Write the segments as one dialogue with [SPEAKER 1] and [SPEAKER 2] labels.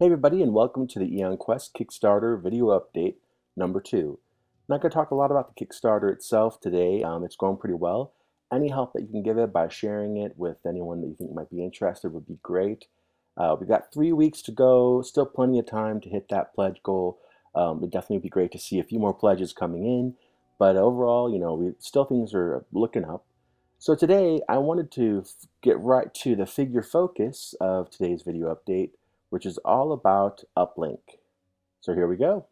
[SPEAKER 1] Hey everybody, and welcome to the Eon Quest Kickstarter video update number 2. I'm not going to talk a lot about the Kickstarter itself today. It's going pretty well. Any help that you can give it by sharing it with anyone that you think might be interested would be great. We've got 3 weeks to go, still plenty of time to hit that pledge goal. It'd definitely be great to see a few more pledges coming in, but overall, things are looking up. So today I wanted to get right to the figure focus of today's video update, which is all about Uplink. So here we go.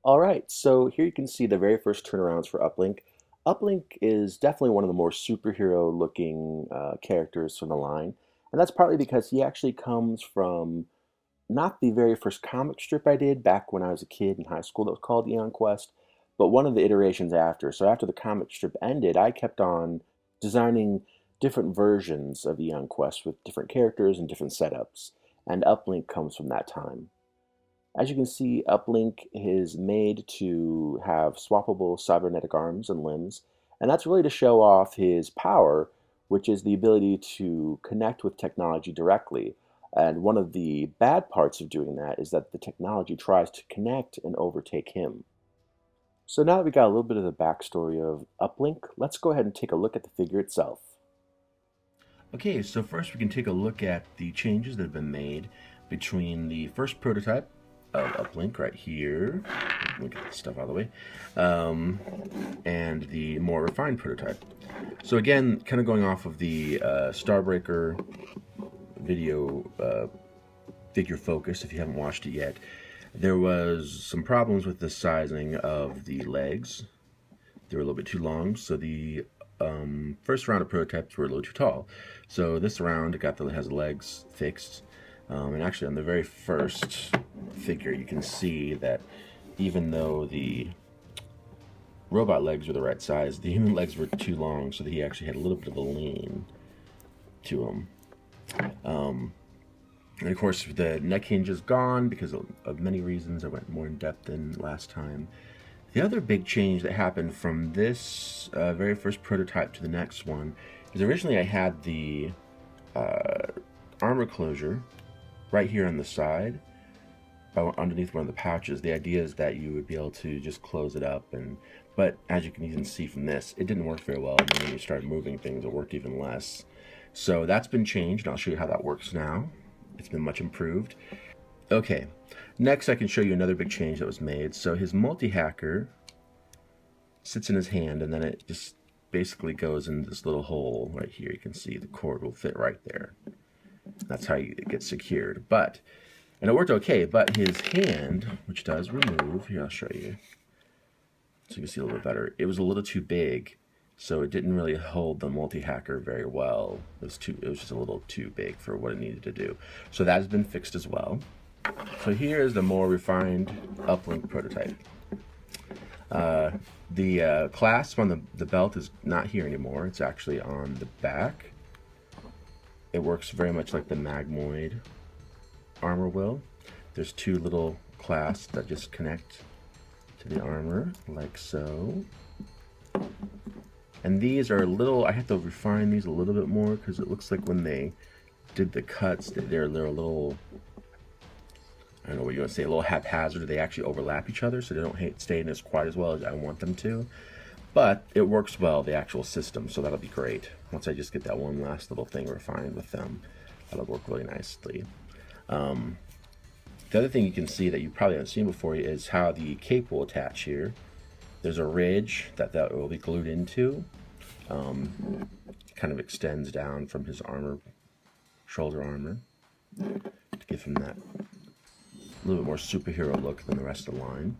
[SPEAKER 1] All right, so here you can see the very first turnarounds for Uplink. Uplink is definitely one of the more superhero looking characters from the line, and that's partly because he actually comes from not the very first comic strip I did back when I was a kid in high school that was called Eon Quest, but one of the iterations after. So after the comic strip ended, I kept on designing different versions of Eon Quest with different characters and different setups, and Uplink comes from that time. As you can see, Uplink is made to have swappable cybernetic arms and limbs, and that's really to show off his power, which is the ability to connect with technology directly. And one of the bad parts of doing that is that the technology tries to connect and overtake him. So now that we got a little bit of the backstory of Uplink, let's go ahead and take a look at the figure itself.
[SPEAKER 2] Okay, so first we can take a look at the changes that have been made between the first prototype of Uplink right here. Let me get this stuff out of the way. And the more refined prototype. So again, kind of going off of the Starbreaker video figure focus, if you haven't watched it yet, there was some problems with the sizing of the legs. They were a little bit too long, so the first round of prototypes were a little too tall. So this round has the legs fixed. And actually on the very first figure you can see that even though the robot legs were the right size, the human legs were too long, so that he actually had a little bit of a lean to him. And of course the neck hinge is gone because of many reasons. I went more in depth than last time. The other big change that happened from this very first prototype to the next one is originally I had the armor closure right here on the side, underneath one of the pouches. The idea is that you would be able to just close it up, but as you can even see from this, it didn't work very well. And then when you started moving things, it worked even less. So that's been changed, and I'll show you how that works now. It's been much improved. Okay, next I can show you another big change that was made. So his multi-hacker sits in his hand, and then it just basically goes in this little hole right here. You can see the cord will fit right there. That's how it gets secured. And it worked okay, but his hand, which does remove, here I'll show you, so you can see a little bit better, it was a little too big, so it didn't really hold the multi-hacker very well. It was just a little too big for what it needed to do. So that has been fixed as well. So here is the more refined Uplink prototype. The clasp on the belt is not here anymore. It's actually on the back. It works very much like the Magmoid armor will. There's two little clasps that just connect to the armor, like so. And these are a little, I have to refine these a little bit more because it looks like when they did the cuts, they're a little, I don't know what you want to say, a little haphazard. They actually overlap each other, so they don't stay in as quite as well as I want them to. But it works well, the actual system, so that'll be great. Once I just get that one last little thing refined with them, that'll work really nicely. The other thing you can see that you probably haven't seen before is how the cape will attach here. There's a ridge that will be glued into. Kind of extends down from his armor, shoulder armor, to give him that little bit more superhero look than the rest of the line.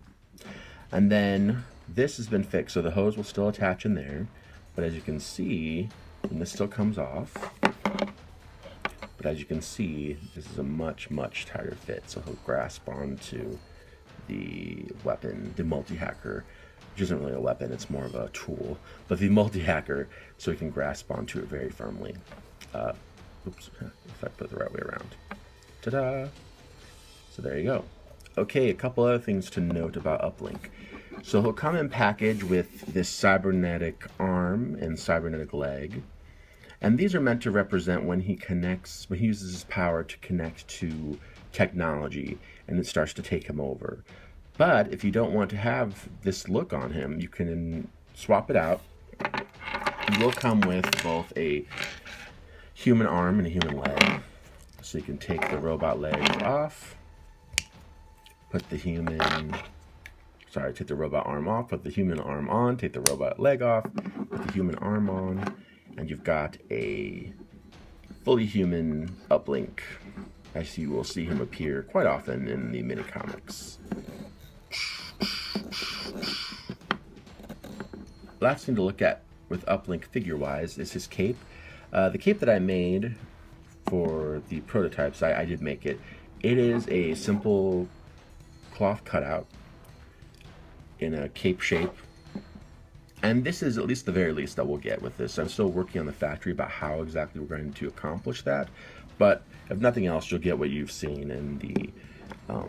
[SPEAKER 2] And then this has been fixed, so the hose will still attach in there, but as you can see, and this still comes off, but as you can see, this is a much, much tighter fit, so he'll grasp onto the weapon, the multi-hacker, which isn't really a weapon, it's more of a tool, but the multi-hacker, so he can grasp onto it very firmly. Oops, if I put it the right way around. Ta-da! So there you go. Okay, a couple other things to note about Uplink. So he'll come in package with this cybernetic arm and cybernetic leg. And these are meant to represent when he connects, when he uses his power to connect to technology and it starts to take him over. But if you don't want to have this look on him, you can swap it out. It will come with both a human arm and a human leg. So you can take the robot legs off, put the human, sorry, take the robot arm off, put the human arm on, take the robot leg off, put the human arm on, and you've got a fully human Uplink, as you will see him appear quite often in the mini comics. Last thing to look at with Uplink figure-wise is his cape. The cape that I made for the prototypes, I did make it. It is a simple cloth cutout in a cape shape. And this is at least the very least that we'll get with this. I'm still working on the factory about how exactly we're going to accomplish that. But if nothing else, you'll get what you've seen in the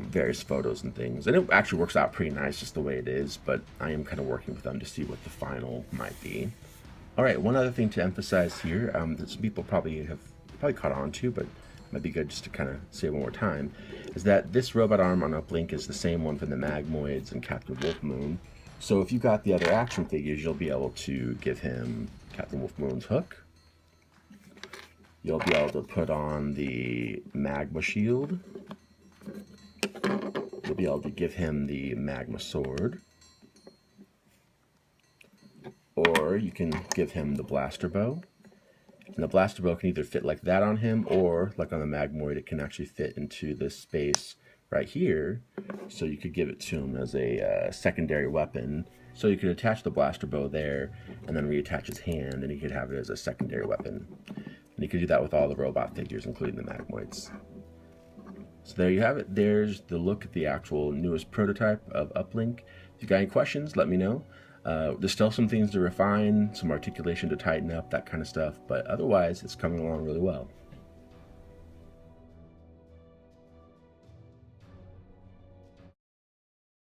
[SPEAKER 2] various photos and things. And it actually works out pretty nice just the way it is, but I am kind of working with them to see what the final might be. All right, one other thing to emphasize here that some people probably caught on to, but might be good just to kind of say one more time, is that this robot arm on Uplink is the same one from the Magmoids and Captain Wolf Moon. So if you got the other action figures, you'll be able to give him Captain Wolf Moon's hook. You'll be able to put on the magma shield. You'll be able to give him the magma sword. Or you can give him the blaster bow. And the blaster bow can either fit like that on him, or like on the Magmoid, it can actually fit into this space right here. So you could give it to him as a secondary weapon. So you could attach the blaster bow there, and then reattach his hand, and he could have it as a secondary weapon. And you could do that with all the robot figures, including the Magmoids. So there you have it. There's the look at the actual newest prototype of Uplink. If you got any questions, let me know. There's still some things to refine, some articulation to tighten up, that kind of stuff, but otherwise it's coming along really well.